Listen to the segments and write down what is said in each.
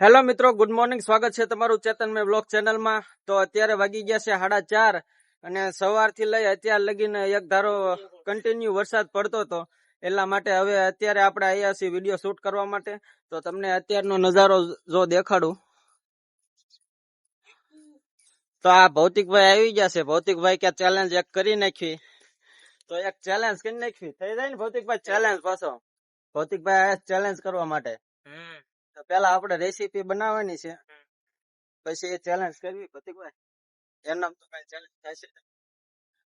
Hello મિત્રો, good morning. સ્વાગત છે તમારું ચેતન મે બ્લોગ ચેનલમાં. તો અત્યારે વાગી ગયા છે 4:30 અને સવારથી લઈ અત્યાર લગીને એક ધારો કન્ટિન્યુ વરસાદ પડતો હતો. એટલા માટે હવે અત્યારે આપણે આવ્યા છીએ વિડીયો શૂટ કરવા માટે. તો તમને અત્યારનો નજારો જો દેખાડું તો આ ભૌતિકભાઈ આવી ગયા છે. ભૌતિકભાઈ કે ચેલેન્જ એક કરી નાખી, તો એક ચેલેન્જ કરી નાખી થઈ જાય ને ભૌતિકભાઈ. ચેલેન્જ પાછો ભૌતિકભાઈ આયા ચેલેન્જ કરવા માટે. તો પેલા આપણે રેસીપી બનાવવાની છે, પછી ચેલેન્જ કરવી. ભૌતિકભાઈ એમ તો કઈ ચેલેન્જ થશે.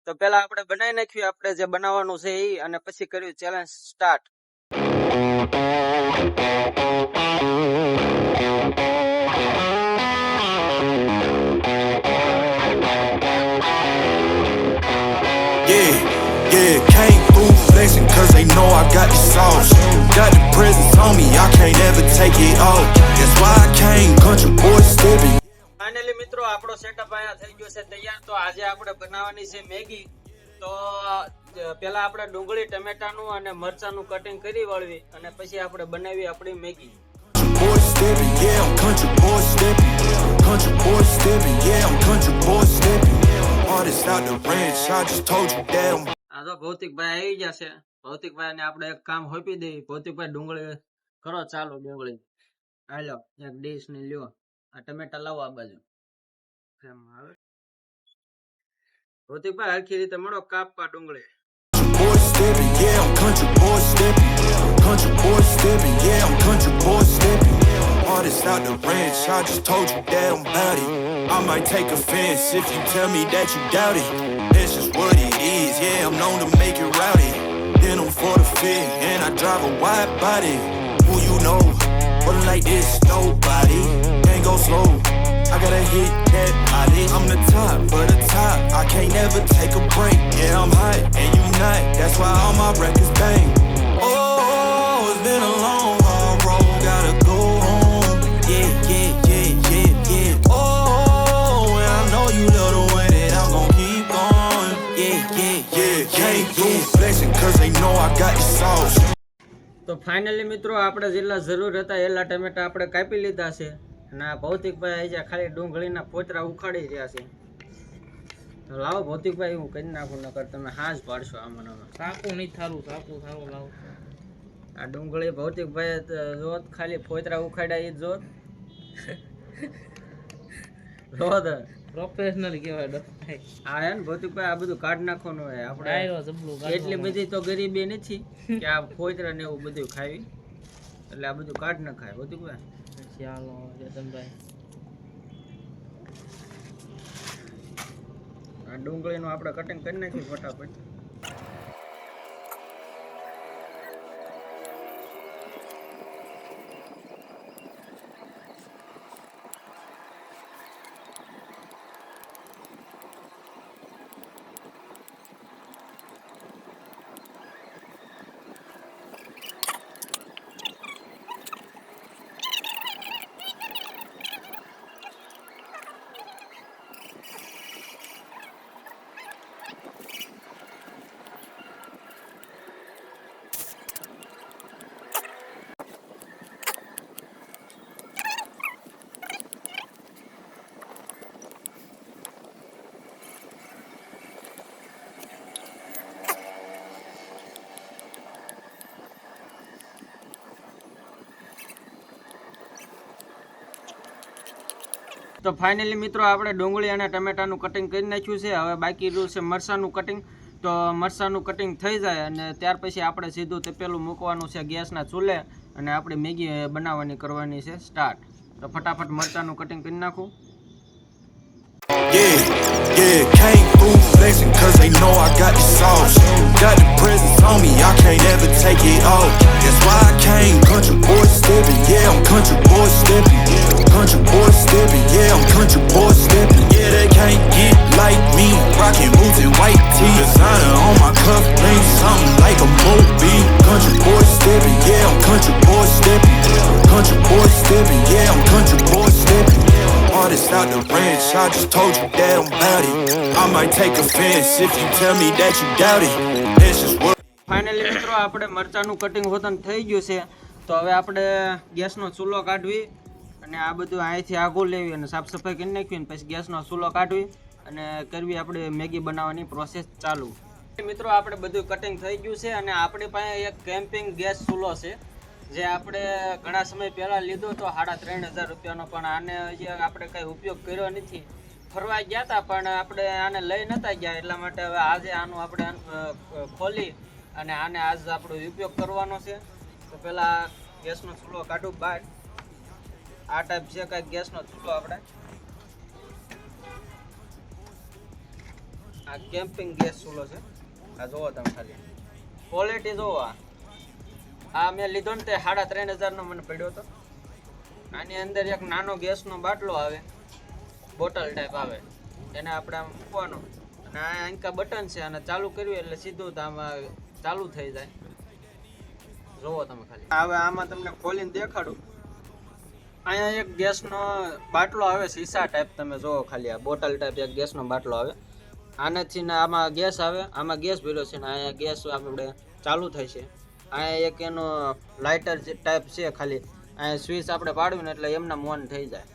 તો પેલા આપણે બનાવી નાખ્યું આપણે જે બનાવવાનું છે એ, અને પછી કર્યું challenge start. Yeah, came through flexing cause they know I got the sauce. Got the presents on me, I can't ever take it off. That's why I came, country boy stepping. Finally મિત્રો આપણો setup અહીંયા થઈ ગયો છે તૈયાર. તો આજે આપણે બનાવવાની છે મેગી. તો પેલા આપણે ડુંગળી, ટમેટાનું અને મરચાનું કટિંગ કરી વળવી, અને પછી આપણે બનાવી આપણી Maggi. Boy stepping, yeah, I'm country boy stepping. Country boy stepping, yeah, I'm country boy stepping. Artist out the ranch, I just told you that I'm. આ તો ભૌતિકભાઈ આવી ગયા છે. ભૌતિકભાઈ ને આપણે એક કામ હોપી દઈએ. ભૌતિકભાઈ ડુંગળી કરો ચાલો. ડુંગળી હાલો, એક ડીશ ને લ્યો. આ ટમેટા લાવો આ બાજુ. ભૌતિકભાઈ હરખી રીતે મળો કાપવા ડુંગળી. Boy stepping, yeah, I'm country boy stepping. Country boy stepping, yeah, I'm country boy stepping. Artist out the ranch, I just told you that I'm bout it. I might take offense if you tell me that you doubt it. That's just what it is, yeah, I'm known to make it rowdy. Then I'm for the fit, and I drive a wide body. Who you know, but like this, nobody. Can't go slow, I gotta hit that body. I'm the top for the top, I can't never take a break. Yeah, I'm hot, and you not, that's why all my records bang. Oh, it's been a long, hard road, gotta go home. Yeah, yeah, yeah, yeah, yeah. Oh, and I know you love the way that I'm gon' keep going. Yeah, yeah, yeah, came through flexing cause they know I got the sauce. તો finally મિત્રો આપણે જેટલા જરૂર હતા એટલા ટમેટા આપણે કાપી લીધા છે. અને આ ભૌતિકભાઈ અહીંયા ખાલી ડુંગળીના પોતરા ઉખાડી રહ્યા છે. તો લાવો ભૌતિકભાઈ, હું કરી નાખું, નકર તમે હાજ પાડશો આમાં આમાં. સાકું નહીં થારું, સાકું થારું લાવ. આ ડુંગળી ભૌતિકભાઈ જોત ખાલી પોતરા ઉખાડ્યા એ જોત. જોત પ્રોફેશનલ કહેવાય ડોક્ટર. હા હે ને ભૌતિકભાઈ, આ બધું કાઢ નાખવાનું હોય આપણે. ડાયરો જબલું કાઢવાનું. એટલી બધી તો ગરીબી નથી કે આ પોતરા ને એવું બધું ખાવી, એટલે આ બધું કાઢ નખાય ભૌતિકભાઈ. ચાલો ચેતનભાઈ, આ ડુંગળીનું આપણે કટિંગ કરી નાખ્યું ફટાફટ. તો ફાઇનલી મિત્રો આપણે ડુંગળી અને ટમેટાનું કટિંગ કરી નાખ્યું છે. હવે બાકી રહ્યું છે મરચાંનું કટિંગ. તો મરચાંનું કટિંગ થઈ જાય અને ત્યાર પછી આપણે સીધું તપેલું મૂકવાનું છે ગેસના ચૂલે, અને આપણે મેગી બનાવવાની કરવાની છે સ્ટાર્ટ. તો ફટાફટ મરચાંનું કટિંગ કરી નાખું. Yeah, yeah, came through flexing cause they know I got the sauce. Got the presents on me, I can't ever take it off. That's why I came, country boy stepping, yeah, I'm country boy stepping. Country boy stepping, yeah, I'm country boy stepping. Yeah, they can't get like me, rockin' boots and white tee. Designer on my cuff, ain't something like a movie. Country boy stepping, yeah, I'm country boy stepping. Country boy stepping, yeah, I'm country boy stepping. Artist out the ranch, I just told you that I'm bout it. I might take offense if you tell me that you doubt it. That's just what. Finally મિત્રો આપણે મરચાંનું cutting હોતન થઈ ગયું છે. તો હવે આપણે ગેસનો ચૂલો કાઢવી, અને અને આ બધું અહીંથી આઘું લેવી અને સાફ સફાઈ કરી નાખવી અને પછી ગેસનો ચૂલો કાઢવી અને કરવી આપણે મેગી બનાવવાની પ્રોસેસ ચાલુ. મિત્રો આપણે બધું કટિંગ થઈ ગયું છે અને આપણી પાસે એક કેમ્પિંગ ગેસ ચૂલો છે જે આપણે ઘણા સમય પહેલાં લીધો તો 3500 રૂપિયાનો, પણ આને હજી આપણે કંઈ ઉપયોગ કર્યો નથી. ફરવા ગયા હતા પણ આપણે આને લઈ નહોતા ગયા, એટલા માટે હવે આજે આનું આપણે ખોલી અને આને આજ આપણો ઉપયોગ કરવાનો છે. તો પહેલાં ગેસનો ચૂલો કાઢું બહાર. આ ટાઈપ છે કાંઈક ગેસનો ચૂલો આપણે. આ કેમ્પિંગ ગેસ ચૂલો છે. આ જોવો તમે ખાલી ક્વોલિટી જોવો. આ મેં લીધો ને તે 3500નો મને પડ્યો હતો. આની અંદર એક નાનો ગેસનો બાટલો આવે, બોટલ ટાઈપ આવે, એને આપણે આમ મૂકવાનો અને આ અંકા બટન છે અને ચાલુ કર્યું એટલે સીધું આમાં ચાલુ થઈ જાય. જોવો તમે ખાલી. હવે આમાં તમને ખોલીને દેખાડું. અહીંયા એક ગેસનો બાટલો આવે સીસા ટાઈપ, તમે જોવો ખાલી. આ બોટલ ટાઈપ એક ગેસનો બાટલો આવે. આનાથી ને આમાં ગેસ આવે, આમાં ગેસ ભર્યો છે ને અહીંયા ગેસ આપણે ચાલુ થાય છે. અહીંયા એક એનો લાઇટર ટાઈપ છે ખાલી, અહીંયા સ્વિચ આપણે પાડવી ને એટલે એમના મોન થઈ જાય.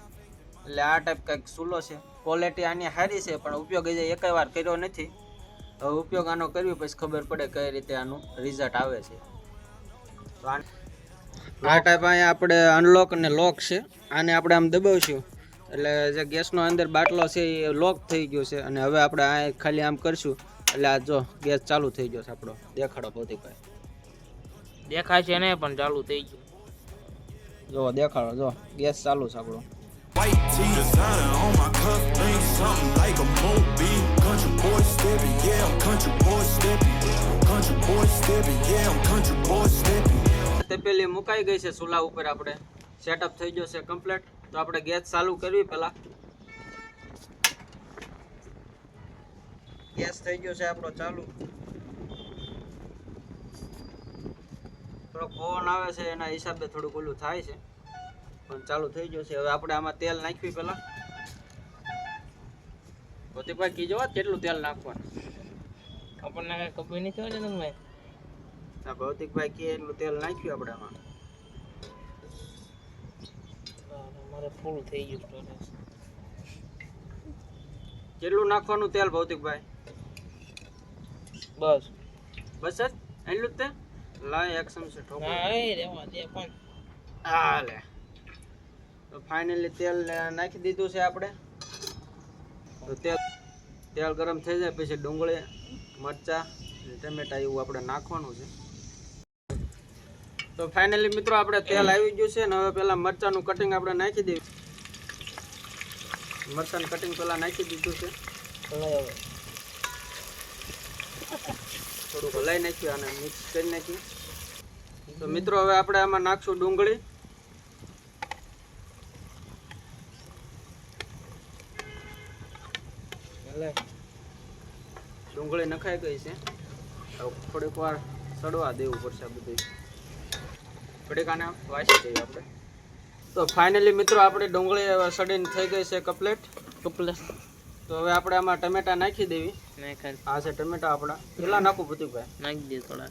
એટલે આ ટાઈપ કંઈક ચૂલો છે. ક્વોલિટી આની સારી છે પણ ઉપયોગ હજી એકેય વાર કર્યો નથી. હવે ઉપયોગ આનો કરવી પછી ખબર પડે કઈ રીતે આનું રિઝલ્ટ આવે છે. તો આ ટાઈપ અહીંયા આપણે અનલોક અને લોક છે. આને આપણે આમ દબાવશું એટલે જે ગેસનો અંદર બાટલો છે એ લોક થઈ ગયો છે અને હવે આપણે આ ખાલી આમ કરશું એટલે આ જો ગેસ ચાલુ થઈ ગયો છે આપણો. દેખાડો ભૌતિકભાઈ. દેખાય છે ને પણ ચાલુ થઈ ગયું. જો દેખાડો, જો ગેસ ચાલુ છે આપણો. White tee, designer on my cuff, ain't something like a movie. Country boy stepping, yeah, I'm country boy stepping. Country boy stepping, yeah, I'm country boy stepping. તે પેલી મુકાઈ ગઈ છે ચૂલા ઉપર. આપણે સેટઅપ થઈ ગયો છે કમ્પ્લીટ. તો આપણે ગેસ ચાલુ કરવી પહેલા. ગેસ થઈ ગયો છે આપણો ચાલુ. થોડો પવન આવે છે એના હિસાબે થોડુંક ઓલું થાય છે પણ ચાલુ થઈ ગયો છે. હવે આપણે આમાં તેલ નાખવી પહેલા. ભૌતિકભાઈ કીજો કેટલું તેલ નાખવાનું. આપણને કઈ ખબર નથી હોય ને તમે. હા, ભૌતિકભાઈ કે એટલું તેલ નાખ્યું આપણે આમાં. મારે ફૂલ થઈ ગયું સ્ટોરેજ. કેટલું નાખવાનું તેલ ભૌતિકભાઈ? બસ બસ જ એટલું જ તે લાય એક ચમચી ઠોકો. હા એ રેવા દે પણ. હાલે. તો ફાઇનલી તેલ નાખી દીધું છે આપણે. તો તેલ ગરમ થઈ જાય પછી ડુંગળી, મરચાં, ટમેટા એવું આપણે નાખવાનું છે. તો ફાઇનલી મિત્રો આપણે તેલ આવી ગયું છે ને હવે પહેલાં મરચાંનું કટિંગ આપણે નાખી દઈએ. મરચાંનું કટિંગ પહેલાં નાખી દીધું છે. થોડુંક હલાઈ નાખ્યું અને મિક્સ કરી નાખ્યું. તો મિત્રો હવે આપણે આમાં નાખશું ડુંગળી. ડુંગળી નખાઈ ગઈ છે. હવે થોડીક વાર સડવા દેવું પડશે આ બધું. થોડીક આને વાસી દઈએ આપણે. તો ફાઇનલી મિત્રો આપણી ડુંગળી સડીને થઈ ગઈ છે કમ્પ્લીટ. તો હવે આપણે આમાં ટમેટા નાખી દેવી. આ છે ટમેટા આપણા. કેટલા નાખું ભૌતિકભાઈ? નાખી દે થોડા.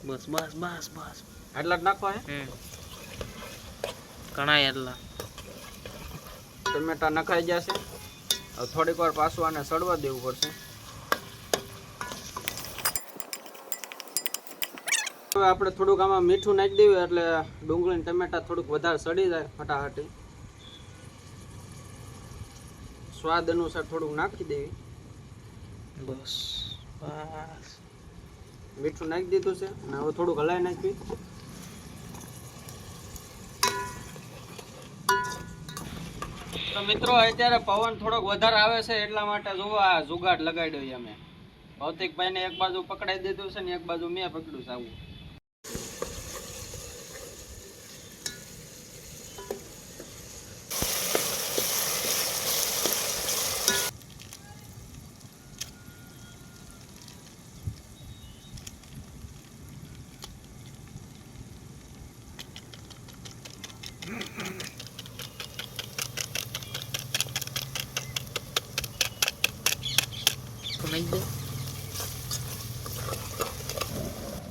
બસ બસ બસ બસ આટલા જ નાખવા હે? ઘણા એટલા. ટમેટા નખાઈ ગયા છે. હવે થોડીક વાર પાછું આને સડવા દેવું પડશે. હવે આપણે થોડુંક આમાં મીઠું નાખી દેવું એટલે ડુંગળી અને ટમેટા થોડુંક વધારે સડી જાય ફટાફટી. સ્વાદ અનુસાર થોડુંક નાખી દેવી. બસ બસ મીઠું નાખી દીધું છે અને હવે થોડુંક હલાવી નાખવી. તો મિત્રો અત્યારે પવન થોડોક વધારે આવે છે એટલા માટે જોવો આ જુગાડ લગાડ્યો અમે. ભૌતિકભાઈને એક બાજુ પકડાઈ દીધું છે ને એક બાજુ મેં પકડ્યું છે આવું.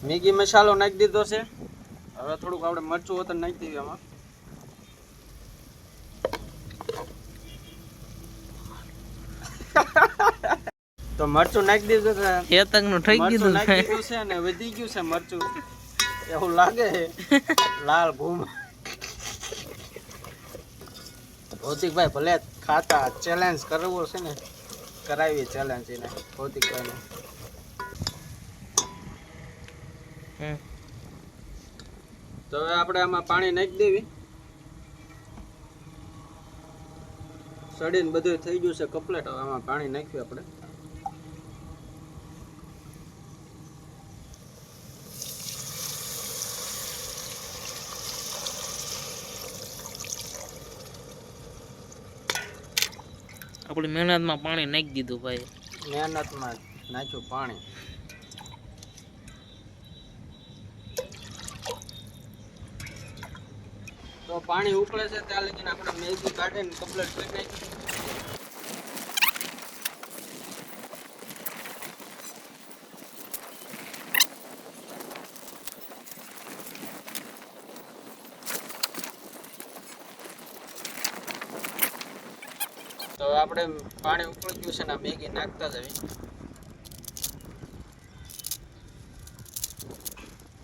મેગી મસાલો નાખી દીધો છે. હવે થોડુંક આપણે મરચું વતન નાખી દઈએ આમાં. તો મરચું નાખી દીધું છે, હેતક નું થઈ મરચું ગયું નાખી દીધું છે ને વધી ગયું છે મરચું એવું લાગે છે લાલ ઘૂમ. ભૌતિકભાઈ ભલે ખાતા ચેલેન્જ કરવો છે ને કરાવી ચેલેન્જ એને ભૌતિકભાઈને. તો હવે આપણે આમાં પાણી નાખી દેવી. સડીને બધું થઈ ગયું છે કમ્પ્લીટ. હવે આમાં પાણી નાખ્યું આપણે. આપણી મહેનતમાં પાણી નાખી દીધું ભાઈ. મહેનતમાં નાખ્યું પાણી. તો પાણી ઉકળે છે ત્યાં લગીને આપણે મેગી કાઢીને કમ્પ્લીટ કરી નાખી. તો હવે આપણે પાણી ઉકળી ગયું છે ને મેગી નાખતા જવી.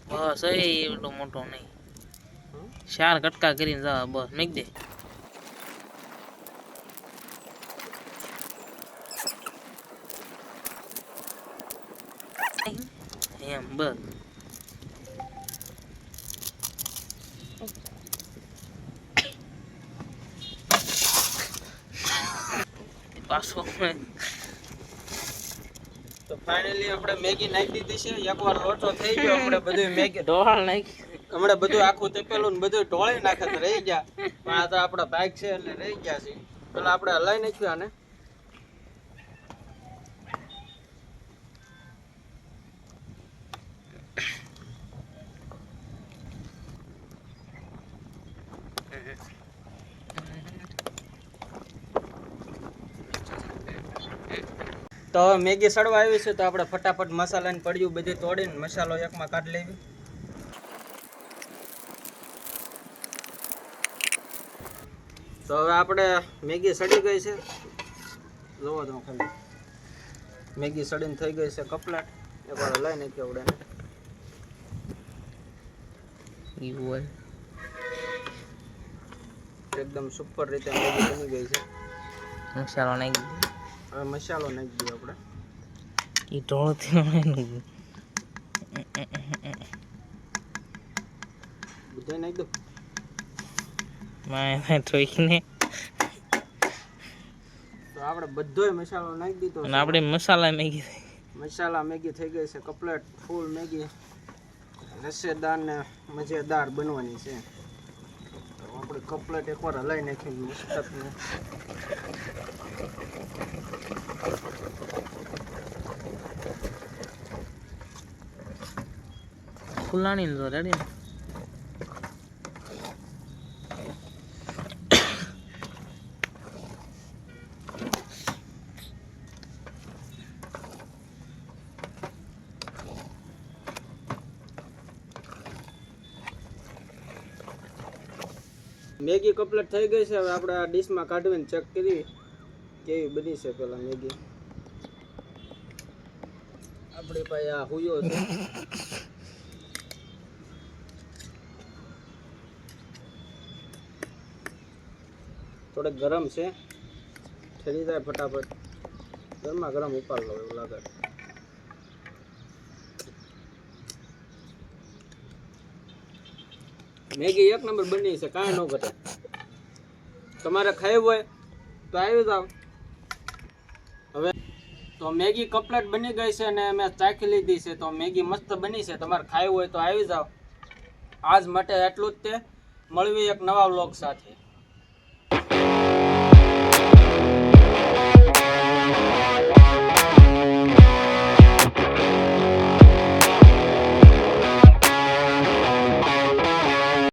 બસ એટલો મોટો નહીં, 4 કટકા કરીને જા બસ મેક દે. એમ બસ પાછો. તો ફાઇનલી આપણે મેગી નાખી દીધી છે. એકવાર લોચો થઈ ગયો આપણે બધું મેગી ઢોળ નાખી. હમણાં બધું આખું તપેલું ને બધું ઢોળી નાખે તો રહી ગયા. પણ આ તો આપણા બાઈક છે એટલે રહી ગયા છે. પેલા આપણે હલાઈ નાખ્યું આને. તો હવે મેગી સડવા આવી છે તો આપણે ફટાફટ મસાલાની પડ્યું બધું તોડીને મસાલો એકમાં કાઢી લેવી. તો હવે આપણે મેગી સડી ગઈ છે. જોવો તો ખાલી મેગી સડીને થઈ ગઈ છે કપલેટ. એકવાર લઈ નાખી આપણે. એકદમ સુપર રીતે મેગી બની ગઈ છે. મસાલો નાખી હવે મસાલો નાખી દઈએ આપણે. એ ઢોળથી બધું નાખી દો. મારે ઠોકીને તો આપણે બધોય મસાલો નાખી દીધો અને આપણે મસાલા મેગી મસાલા મેગી થઈ ગઈ છે કમ્પ્લીટ ફૂલ મેગી. રસેદાર ને મજેદાર બનવાની છે. તો આપણે કમ્પ્લીટ એકવાર હલાઈ નાખીને મસ્તને. ખુલ્લાની તો રેડી ને. મેગી કમ્પ્લીટ થઈ ગઈ છે. હવે આપણે આ ડીશમાં કાઢવીને ચેક કરી કેવી બની છે. પેલા મેગી આપણી પાસે આ હુયો છે. થોડે ગરમ છે, ઠરી જાય ફટાફટ. ગરમા ગરમ ઉપાડ લો એવું લાગે. મેગી એક નંબર બની છે, કાંઈ ન ઘટે. તમારે ખાવું હોય તો આવી જાવ. હવે તો મેગી કમ્પ્લીટ બની ગઈ છે અને મેં ચાખી લીધી છે. તો મેગી મસ્ત બની છે. તમારે ખાવું હોય તો આવી જાવ. આજ માટે એટલું જ તે. મળવી એક નવા વ્લોગ સાથે.